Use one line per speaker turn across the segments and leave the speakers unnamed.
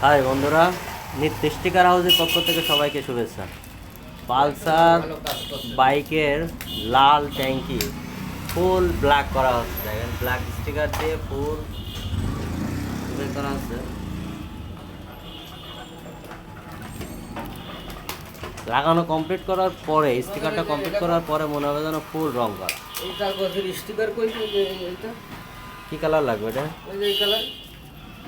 High বন্ধুরা, নিত্য sticker হাউসের পক্ষ থেকে সবাইকে শুভেচ্ছা। পালসার বাইকের লাল ট্যাঙ্কি ফুল ব্ল্যাক করা হচ্ছে। দেখেন, ব্ল্যাক স্টিকার দিয়ে ফুল করা হচ্ছে। লাগানো কমপ্লিট করার পরে, স্টিকারটা কমপ্লিট করার পরে মনে হবে যেন ফুল রং করা।
স্টিকার
কী কালার লাগবে এটা?
এই কালার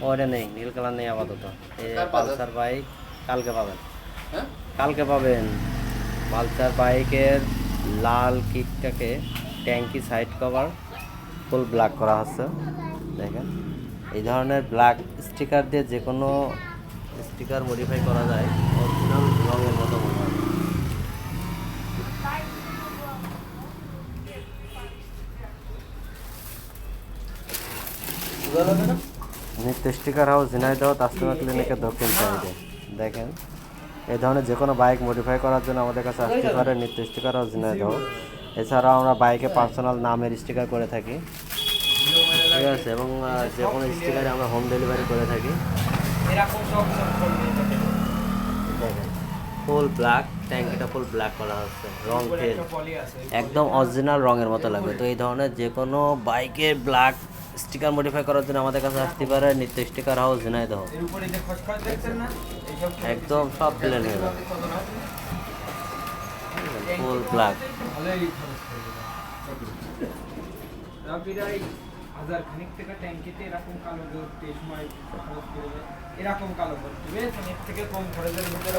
ওটা নেই, নীল কালার নেই আপাতত। এই পালসার বাইক কালকে পাবেন,
হ্যাঁ
কালকে পাবেন। পালসার বাইকের লাল কিটটাকে ট্যাঙ্কি সাইড কভার ফুল ব্ল্যাক করা হচ্ছে। দেখেন, এই ধরনের ব্ল্যাক স্টিকার দিয়ে যে কোনো স্টিকার মডিফাই করা যায়, অরিজিনাল রঙের মতো মনে হয়। নিত্য স্টিকার হাউস ঝিনাইদহ তাসলিমা ক্লিনিকের দক্ষিণ সাইডে। দেখেন, এই ধরনের যে কোনো বাইক মডিফাই করার জন্য আমাদের কাছে আসতে পারে নিত্য স্টিকার হাউস ঝিনাইদহ। এছাড়াও আমরা বাইকে পার্সোনাল নামের স্টিকার করে থাকি, ঠিক আছে, এবং যে কোনো স্টিকারে আমরা হোম ডেলিভারি করে থাকি। দেখেন, ফুল ব্ল্যাক ট্যাঙ্কিটা ফুল ব্ল্যাক করা হচ্ছে, রং ফেল একদম অরিজিনাল রঙের মতো লাগবে। তো এই ধরনের যে কোনো বাইকের ব্ল্যাক স্টিকার মডিফাই করার জন্য আমাদের কাছে আসতে পারে নিত্য স্টিকার হাউস ঝিনাইদহ। একদম সব প্লেন হয়ে যাবে, ফুল ব্ল্যাক।
হাজার খানিক টাকা ট্যাঙ্কিতে এরকম কালো করতে সময় খরচ করে এরকম কালো করতে হবে, এর থেকে কম খরচের ভিতরে